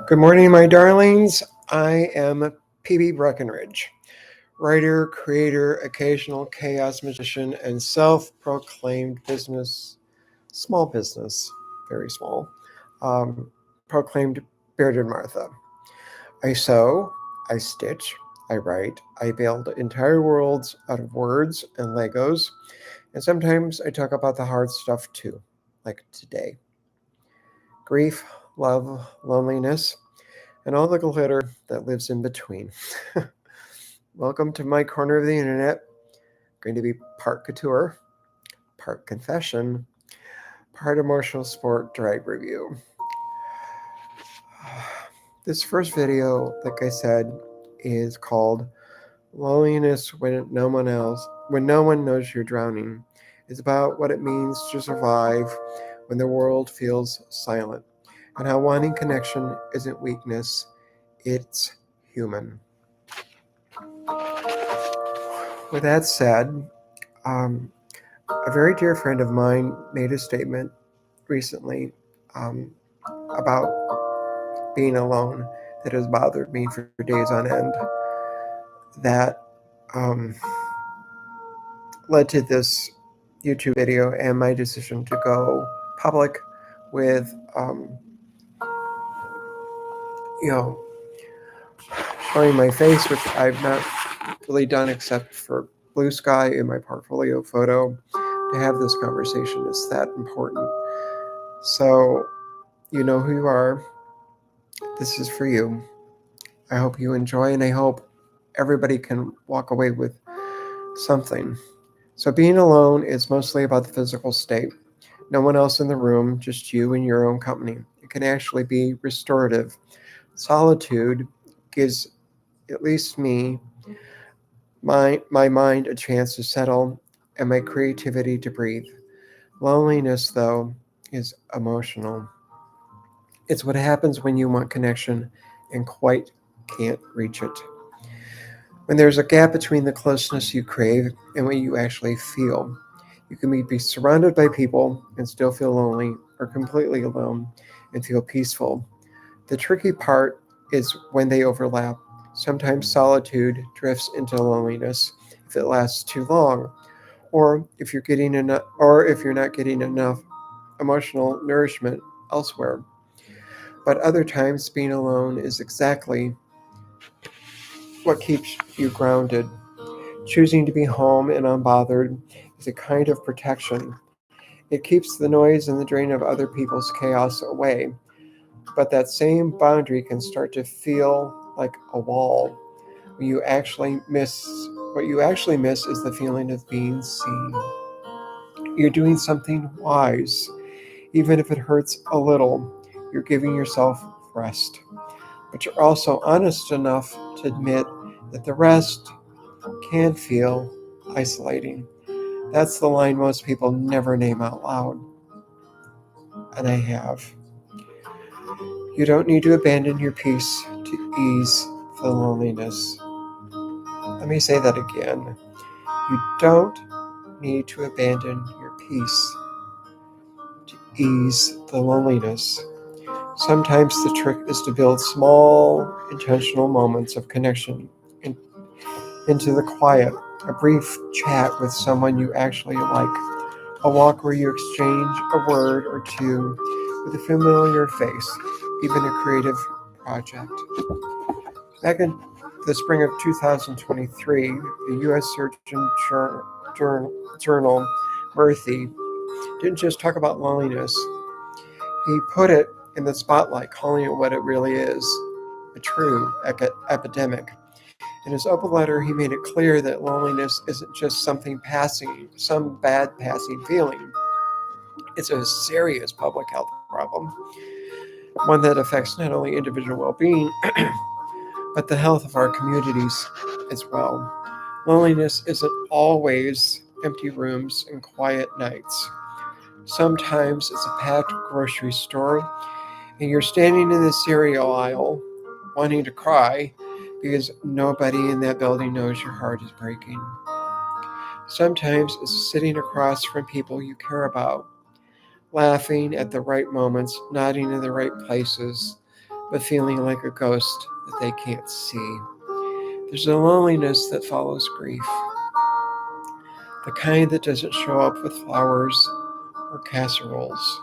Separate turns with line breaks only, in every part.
Good morning, my darlings. I am PB Breckinridge, writer, creator, occasional chaos magician, and self-proclaimed small business, very small, proclaimed bearded Martha. I sew, I stitch, I write, I build entire worlds out of words and Legos, and sometimes I talk about the hard stuff too, like today. Grief, love, loneliness, and all the glitter that lives in between. Welcome to my corner of the internet. Going to be part couture, part confession, part emotional sport drag review. This first video, like I said, is called Loneliness When No One Knows You're Drowning. It's about what it means to survive when the world feels silent, and how wanting connection isn't weakness, it's human. With that said, a very dear friend of mine made a statement recently about being alone that has bothered me for days on end, that led to this YouTube video and my decision to go public with showing my face, which I've not really done except for blue sky in my portfolio photo. To have this conversation is that important. So, you know who you are. This is for you. I hope you enjoy, and I hope everybody can walk away with something. So being alone is mostly about the physical state. No one else in the room, just you and your own company. It can actually be restorative. Solitude gives, at least me, my mind a chance to settle and my creativity to breathe. Loneliness, though, is emotional. It's what happens when you want connection and quite can't reach it. When there's a gap between the closeness you crave and what you actually feel. You can be surrounded by people and still feel lonely, or completely alone and feel peaceful. The tricky part is when they overlap. Sometimes solitude drifts into loneliness if it lasts too long, or if you're not getting enough emotional nourishment elsewhere. But other times, being alone is exactly what keeps you grounded. Choosing to be home and unbothered is a kind of protection. It keeps the noise and the drain of other people's chaos away. But that same boundary can start to feel like a wall. What you actually miss is the feeling of being seen. You're doing something wise. Even if it hurts a little, you're giving yourself rest. But you're also honest enough to admit that the rest can feel isolating. That's the line most people never name out loud. And I have. You don't need to abandon your peace to ease the loneliness. Let me say that again. You don't need to abandon your peace to ease the loneliness. Sometimes the trick is to build small, intentional moments of connection into the quiet. A brief chat with someone you actually like. A walk where you exchange a word or two with a familiar face. Even a creative project. Back in the spring of 2023, the U.S. Surgeon Journal, Murthy, didn't just talk about loneliness. He put it in the spotlight, calling it what it really is, a true epidemic. In his open letter, he made it clear that loneliness isn't just some bad passing feeling. It's a serious public health problem, one that affects not only individual well-being, but the health of our communities as well. Loneliness isn't always empty rooms and quiet nights. Sometimes it's a packed grocery store and you're standing in the cereal aisle wanting to cry because nobody in that building knows your heart is breaking. Sometimes it's sitting across from people you care about, laughing at the right moments, nodding in the right places, but feeling like a ghost that they can't see. There's a loneliness that follows grief, the kind that doesn't show up with flowers or casseroles.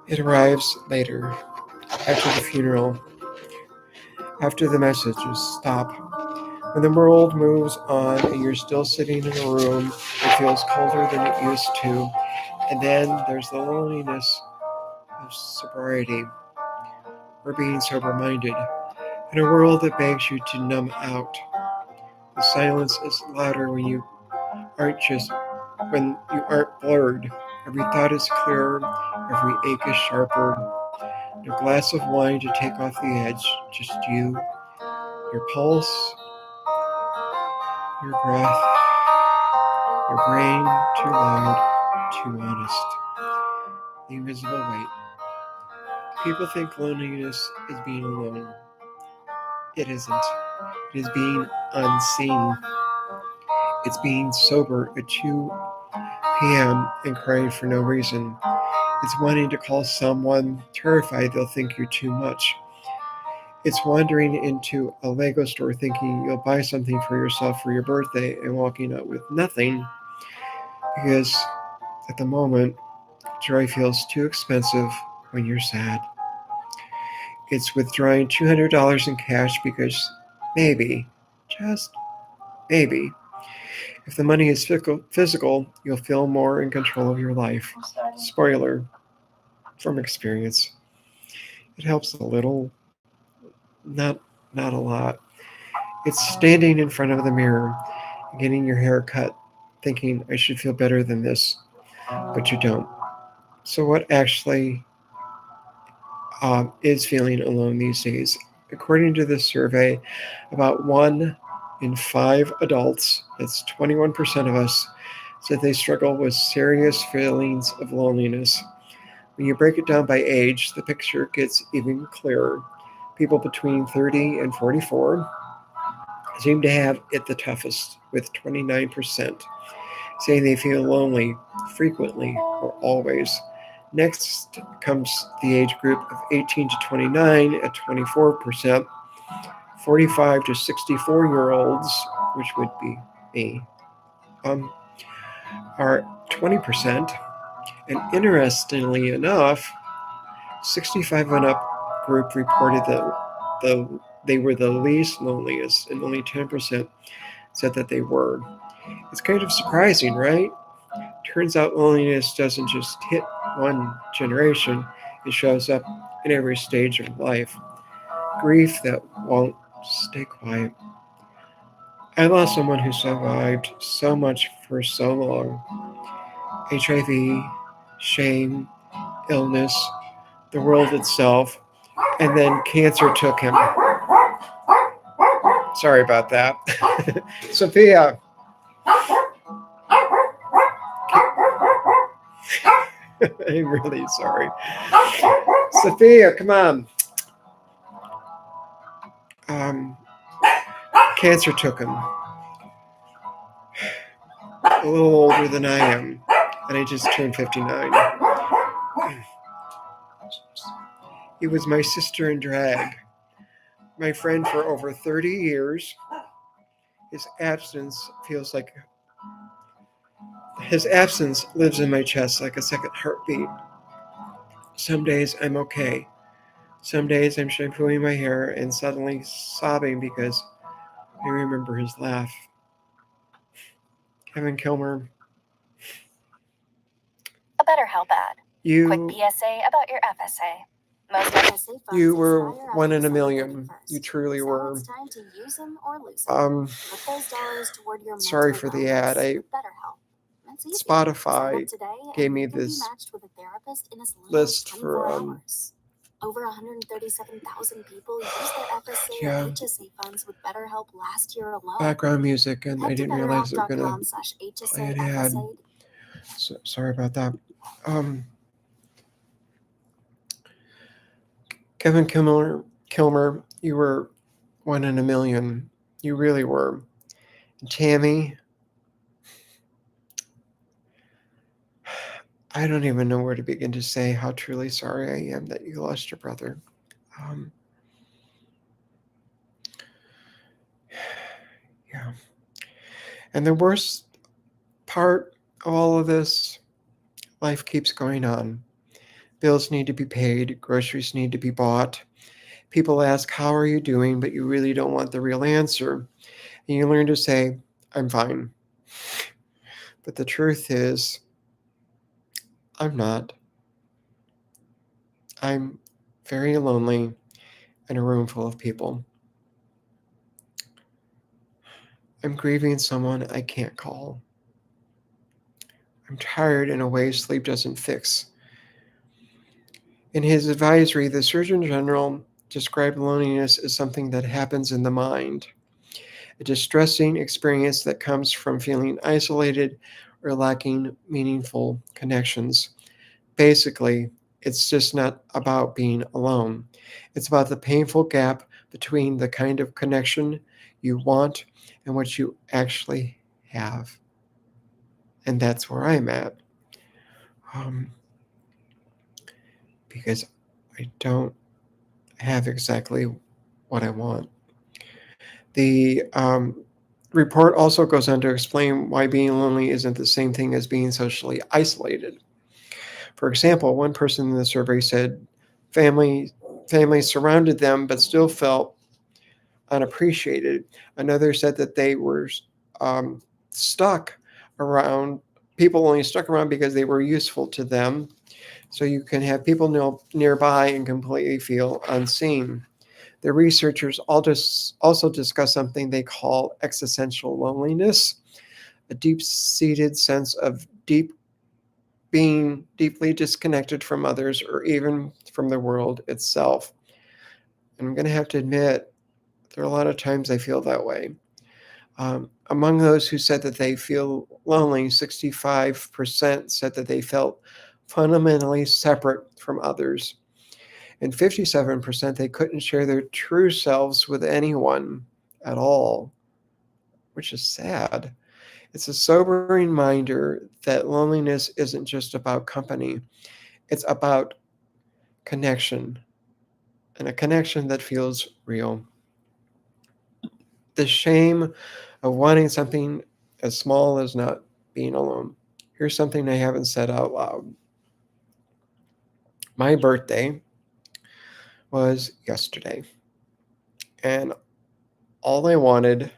It arrives later, after the funeral, after the messages stop, when the world moves on and you're still sitting in a room that feels colder than it used to. And then there's the loneliness of sobriety, or being sober-minded, in a world that begs you to numb out. The silence is louder when you aren't blurred. Every thought is clearer, every ache is sharper. A glass of wine to take off the edge, just you, your pulse, your breath, your brain too loud, too honest. The invisible weight. People think loneliness is being alone. It isn't. It is being unseen. It's being sober at 2 p.m. and crying for no reason. It's wanting to call someone, terrified they'll think you're too much. It's wandering into a Lego store thinking you'll buy something for yourself for your birthday and walking out with nothing because at the moment, joy feels too expensive when you're sad. It's withdrawing $200 in cash because maybe, just maybe, if the money is physical, you'll feel more in control of your life. Spoiler from experience. It helps a little, not a lot. It's standing in front of the mirror, getting your hair cut, thinking I should feel better than this, but you don't. So what actually is feeling alone these days? According to this survey, about 1 in 5 adults, that's 21% of us, said they struggle with serious feelings of loneliness. When you break it down by age, the picture gets even clearer. People between 30 and 44 seem to have it the toughest, with 29% saying they feel lonely frequently or always. Next comes the age group of 18 to 29 at 24%, 45 to 64-year-olds, which would be me, are 20%. And interestingly enough, 65 and up group reported that they were the least loneliest, and only 10% said that they were. It's kind of surprising, right? Turns out loneliness doesn't just hit one generation, it shows up in every stage of life. Grief that won't stay quiet. I lost someone who survived so much for so long. HIV, shame, illness, the world itself, and then cancer took him. Sorry about that. Sophia. I'm really sorry. Sophia, come on. Cancer took him. A little older than I am, and I just turned 59. He was my sister in drag, my friend for over 30 years. His absence lives in my chest like a second heartbeat. Some days I'm okay. Some days I'm shampooing my hair and suddenly sobbing because I remember his laugh. Kevin Kilmer.
A BetterHelp ad. Quick PSA about your FSA. Most FSA funds
You were
expire
one
after
in a
December
million.
31st.
You truly
So
were.
it's time to use them or lose them. Put those dollars toward your
Sorry
mental
for the ad.
wellness with BetterHelp. That's easy.
Spotify
Sign up today
gave
and
me
you can be
this
matched with a therapist in as little as
list
24
for
hours. Over 137,000 people used their FSA or HSA funds with BetterHelp last year alone.
background music, and
Head
I
to
didn't realize they were gonna
BetterHelp.com/HSA
play an ad.
FSA.
So, sorry about that. Kevin Kilmer, you were one in a million. You really were. And Tammy, I don't even know where to begin to say how truly sorry I am that you lost your brother. Um, yeah. And the worst part of all of this, life keeps going on. Bills need to be paid, groceries need to be bought. People ask, how are you doing? But you really don't want the real answer. And you learn to say, I'm fine. But the truth is, I'm not. I'm very lonely in a room full of people. I'm grieving someone I can't call. I'm tired in a way sleep doesn't fix. In his advisory, the Surgeon General described loneliness as something that happens in the mind, a distressing experience that comes from feeling isolated or lacking meaningful connections. Basically, it's just not about being alone. It's about the painful gap between the kind of connection you want and what you actually have. And that's where I'm at. Um, because I don't have exactly what I want. The report also goes on to explain why being lonely isn't the same thing as being socially isolated. For example, one person in the survey said family families surrounded them but still felt unappreciated. Another said that they were stuck around people only stuck around because they were useful to them. So you can have people nearby and completely feel unseen. The researchers also discuss something they call existential loneliness, a deep-seated sense of being deeply disconnected from others or even from the world itself. And I'm going to have to admit, there are a lot of times I feel that way. Among those who said that they feel lonely, 65% said that they felt fundamentally separate from others. And 57% they couldn't share their true selves with anyone at all, which is sad. It's a sobering reminder that loneliness isn't just about company, it's about connection, and a connection that feels real. The shame of wanting something as small as not being alone. Here's something I haven't said out loud. My birthday was yesterday, and all I wanted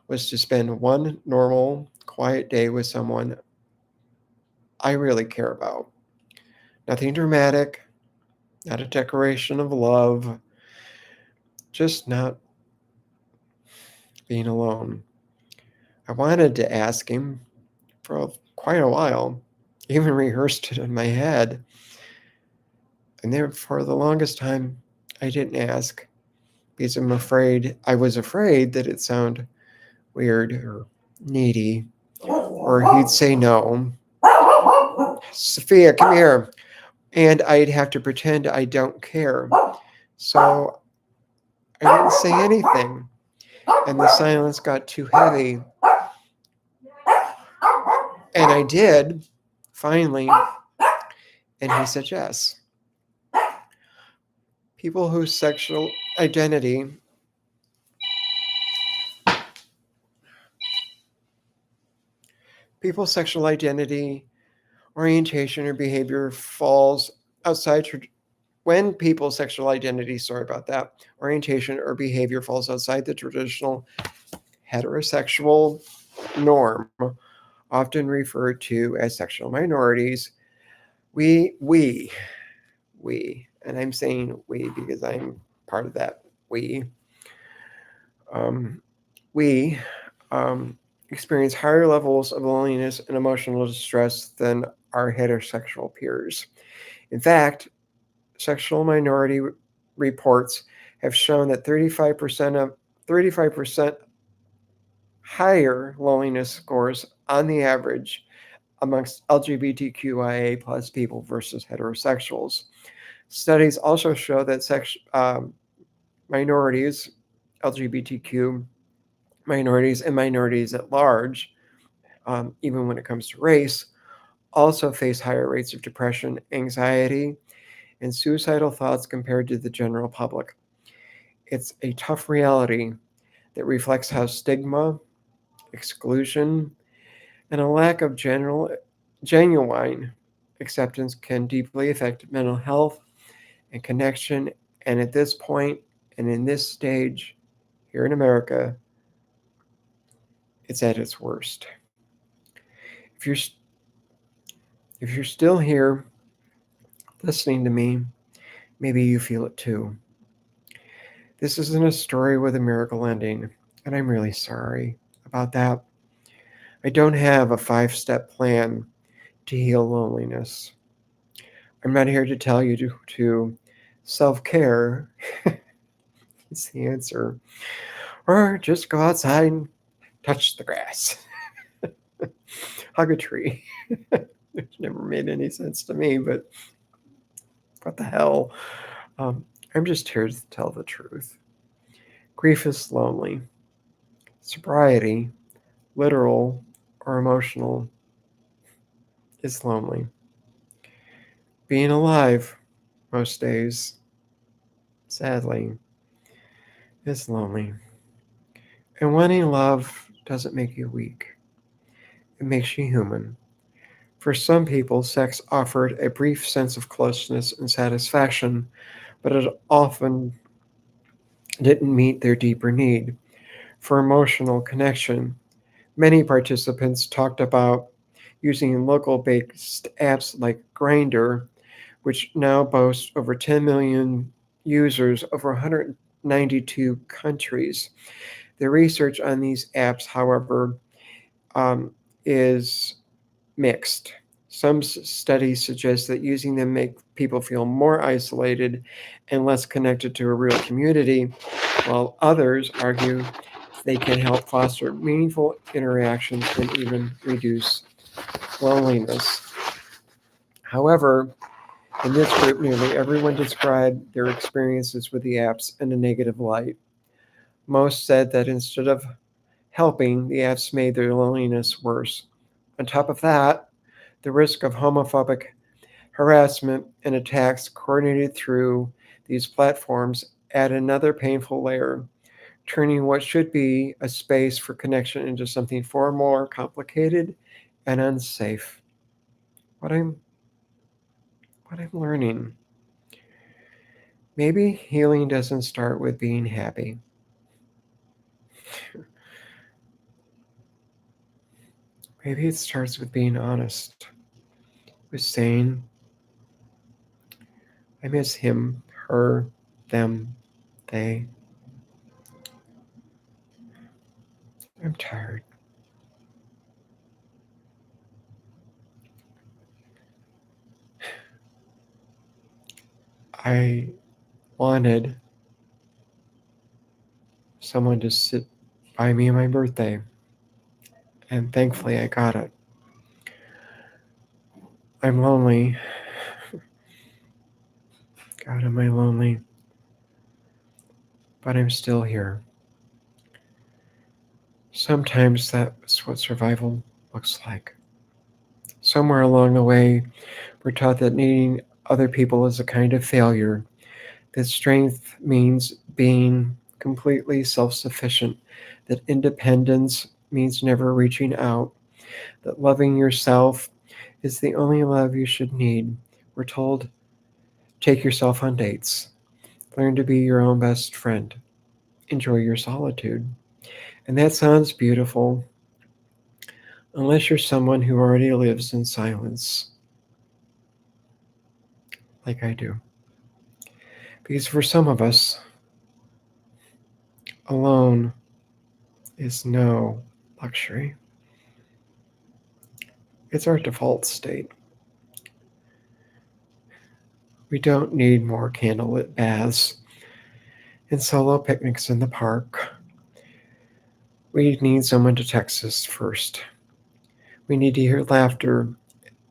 was to spend one normal, quiet day with someone I really care about. Nothing dramatic, not a declaration of love, just not being alone. I wanted to ask him for quite a while, even rehearsed it in my head. And there, for the longest time, I didn't ask because I was afraid that it'd sound weird or needy, or he'd say no. Sophia, come here. And I'd have to pretend I don't care. So I didn't say anything, and the silence got too heavy. And I did, finally, and he said yes. People whose sexual identity people's sexual identity, orientation, or behavior falls outside when people's sexual identity, sorry about that, orientation or behavior falls outside the traditional heterosexual norm, often referred to as sexual minorities, we, and I'm saying we because I'm part of that um, we experience higher levels of loneliness and emotional distress than our heterosexual peers. In fact, sexual minority reports have shown that 35% higher loneliness scores on the average amongst LGBTQIA plus people versus heterosexuals. Studies also show that minorities, LGBTQ minorities, and minorities at large, even when it comes to race, also face higher rates of depression, anxiety, and suicidal thoughts compared to the general public. It's a tough reality that reflects how stigma, exclusion, and a lack of genuine acceptance can deeply affect mental health and connection. And at this point, and in this stage here in America, it's at its worst. If you're if you're still here listening to me, maybe you feel it too. This isn't a story with a miracle ending, and I'm really sorry about that. I don't have a 5-step plan to heal loneliness. I'm not here to tell you to self-care is the answer, or just go outside and touch the grass, hug a tree. Which never made any sense to me, but what the hell? I'm just here to tell the truth. Grief is lonely. Sobriety, literal or emotional, is lonely. Being alive most days, sadly, is lonely. And wanting love doesn't make you weak. It makes you human. For some people, sex offered a brief sense of closeness and satisfaction, but it often didn't meet their deeper need for emotional connection. Many participants talked about using local based apps like Grindr, which now boasts over 10 million users over 192 countries. The research on these apps, however, is mixed. Some studies suggest that using them make people feel more isolated and less connected to a real community, while others argue they can help foster meaningful interactions and even reduce loneliness. However, in this group, nearly everyone described their experiences with the apps in a negative light. Most said that instead of helping, the apps made their loneliness worse. On top of that, the risk of homophobic harassment and attacks coordinated through these platforms add another painful layer, turning what should be a space for connection into something far more complicated and unsafe. What I'm learning. Maybe healing doesn't start with being happy. Maybe it starts with being honest, with saying, I miss him, her, them, they. I'm tired. I wanted someone to sit by me on my birthday, and thankfully I got it. I'm lonely. God, am I lonely? But I'm still here. Sometimes that's what survival looks like. Somewhere along the way, we're taught that needing other people is a kind of failure, that strength means being completely self sufficient, that independence means never reaching out, that loving yourself is the only love you should need. We're told take yourself on dates, learn to be your own best friend, enjoy your solitude. And that sounds beautiful, unless you're someone who already lives in silence, like I do. Because for some of us, alone is no luxury. It's our default state. We don't need more candlelit baths and solo picnics in the park. We need someone to text us first. We need to hear laughter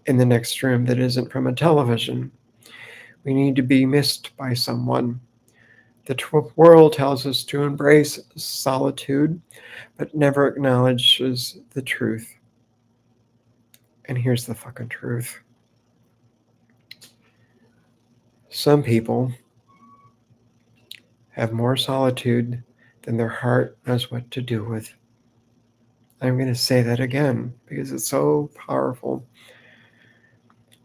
in the next room that isn't from a television. We need to be missed by someone. The world tells us to embrace solitude, but never acknowledges the truth. And here's the fucking truth. Some people have more solitude than their heart knows what to do with. I'm going to say that again because it's so powerful.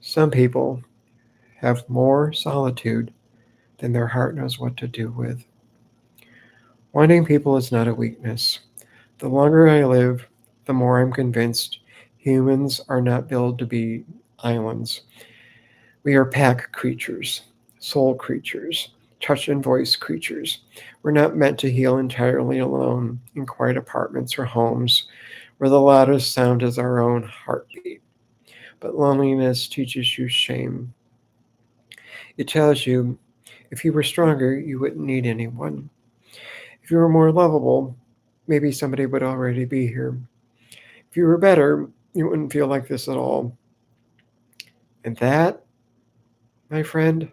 Some people have more solitude than their heart knows what to do with. Wanting people is not a weakness. The longer I live, the more I'm convinced humans are not built to be islands. We are pack creatures, soul creatures, touch and voice creatures. We're not meant to heal entirely alone in quiet apartments or homes where the loudest sound is our own heartbeat. But loneliness teaches you shame. It tells you if you were stronger, you wouldn't need anyone. If you were more lovable, maybe somebody would already be here. If you were better, you wouldn't feel like this at all. And that, my friend,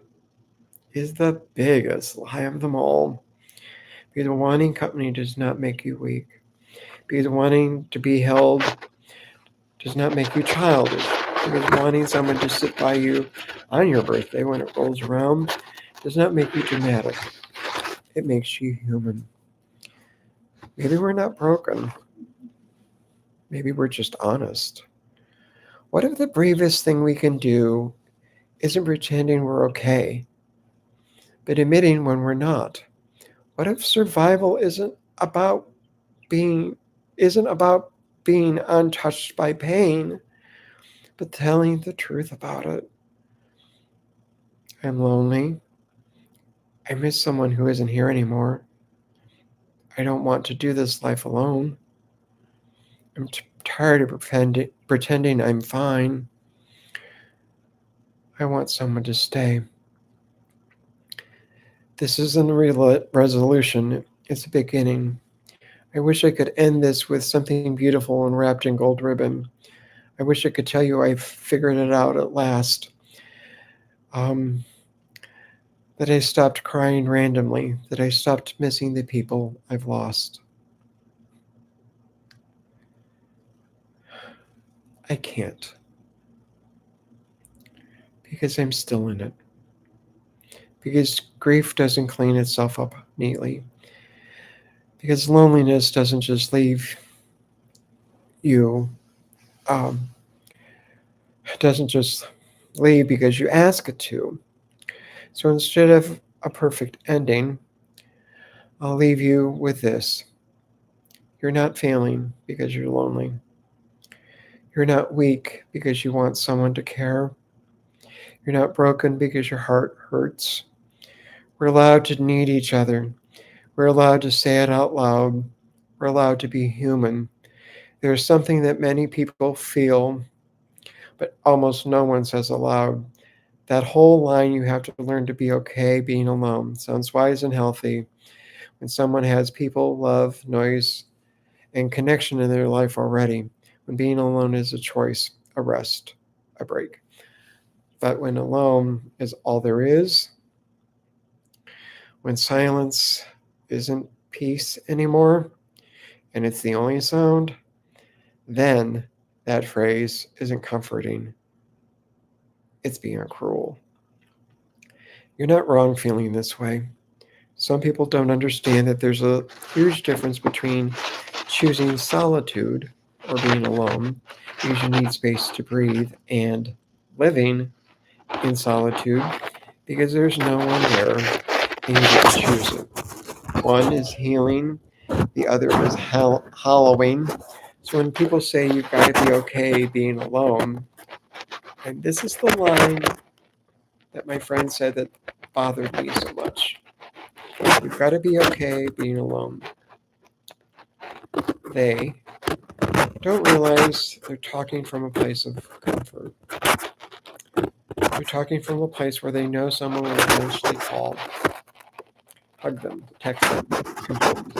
is the biggest lie of them all. Because wanting company does not make you weak. Because wanting to be held does not make you childish. Because wanting someone to sit by you on your birthday when it rolls around does not make you dramatic. It makes you human. Maybe we're not broken. Maybe we're just honest. What if the bravest thing we can do isn't pretending we're okay, but admitting when we're not? What if survival about being isn't about being untouched by pain, but telling the truth about it? I'm lonely. I miss someone who isn't here anymore. I don't want to do this life alone. I'm tired of pretending I'm fine. I want someone to stay. This isn't a resolution, it's a beginning. I wish I could end this with something beautiful and wrapped in gold ribbon. I wish I could tell you I've figured it out at last. That I stopped crying randomly, that I stopped missing the people I've lost. I can't. Because I'm still in it. Because grief doesn't clean itself up neatly. Because loneliness doesn't just leave you, um, doesn't just leave because you ask it to. So instead of a perfect ending, I'll leave you with this. You're not failing because you're lonely. You're not weak because you want someone to care. You're not broken because your heart hurts. We're allowed to need each other. We're allowed to say it out loud. We're allowed to be human. There's something that many people feel, but almost no one says aloud. That whole line, you have to learn to be okay being alone, sounds wise and healthy. When someone has people, love, noise, and connection in their life already, when being alone is a choice, a rest, a break. But when alone is all there is, when silence isn't peace anymore, and it's the only sound, then that phrase isn't comforting. It's being cruel. You're not wrong feeling this way. Some people don't understand that there's a huge difference between choosing solitude or being alone because you need space to breathe and living in solitude because there's no one there and you get to choose it. One is healing, the other is hollowing. So when people say you've got to be okay being alone, and this is the line that my friend said that bothered me so much. You've got to be okay being alone. They don't realize they're talking from a place of comfort. They're talking from a place where they know someone will eventually call, hug them, text them, confirm.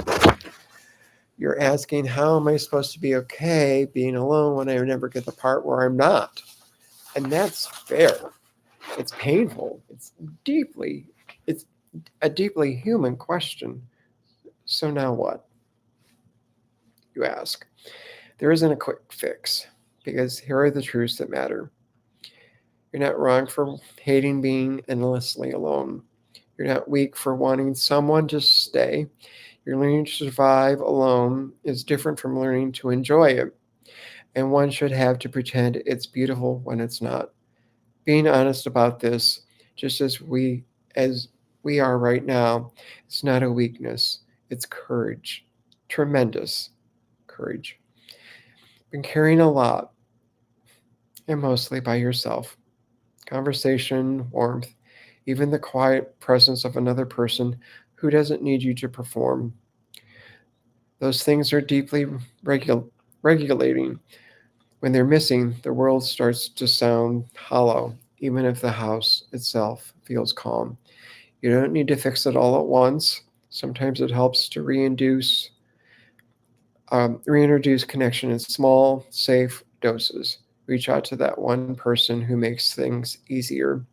You're asking, how am I supposed to be okay being alone when I never get the part where I'm not? And that's fair. It's painful. It's a deeply human question. So now what? You ask. There isn't a quick fix. because here are the truths that matter. You're not wrong for hating being endlessly alone. You're not weak for wanting someone to stay. Your learning to survive alone is different from learning to enjoy it, and one should have to pretend it's beautiful when it's not. Being honest about this, just as we are right now, it's not a weakness. It's courage. Tremendous courage. Been carrying a lot, and mostly by yourself. Conversation, warmth, even the quiet presence of another person who doesn't need you to perform. Those things are deeply regulating. When they're missing, the world starts to sound hollow, even if the house itself feels calm. You don't need to fix it all at once. Sometimes it helps to reintroduce connection in small, safe doses. Reach out to that one person who makes things easier,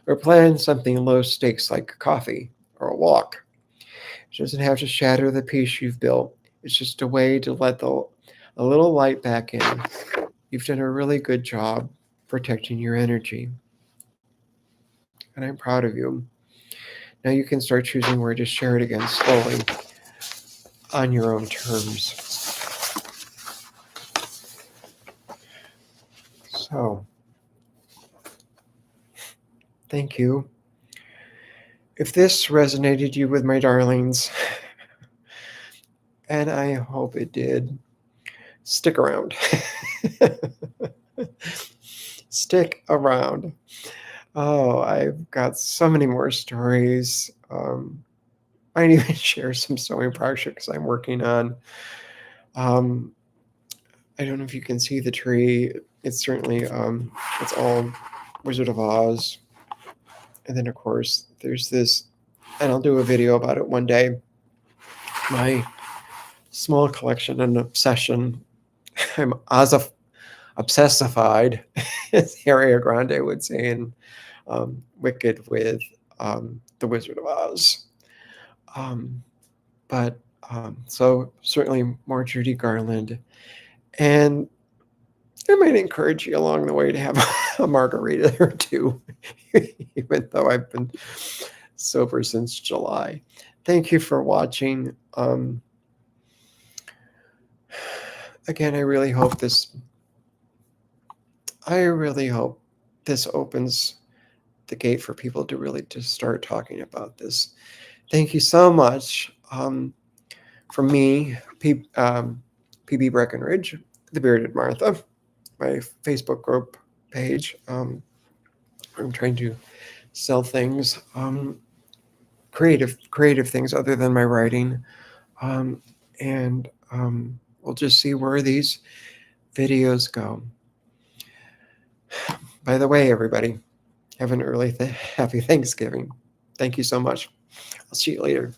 or plan something low stakes like coffee or a walk. It doesn't have to shatter the peace you've built. It's just a way to let a little light back in. You've done a really good job protecting your energy, and I'm proud of you. Now you can start choosing where to share it again slowly on your own terms. So, thank you. If this resonated you with my darlings, and I hope it did, stick around. Stick around. Oh, I've got so many more stories. I might even share some sewing projects I'm working on. I don't know if you can see the tree. It's certainly, it's all Wizard of Oz. And then, of course, there's this, and I'll do a video about it one day. My small collection and obsession. I'm obsessified, as Ariana Grande would say in Wicked with the Wizard of Oz. So certainly more Judy Garland. And I might encourage you along the way to have a margarita or two, even though I've been sober since July. Thank you for watching. Again, I really hope this opens the gate for people to really just start talking about this. Thank you so much. From me, PB Breckinridge, The Bearded Martha, my Facebook group page. I'm trying to sell things, creative things other than my writing. And we'll just see where these videos go. By the way, everybody, have an early happy Thanksgiving. Thank you so much. I'll see you later.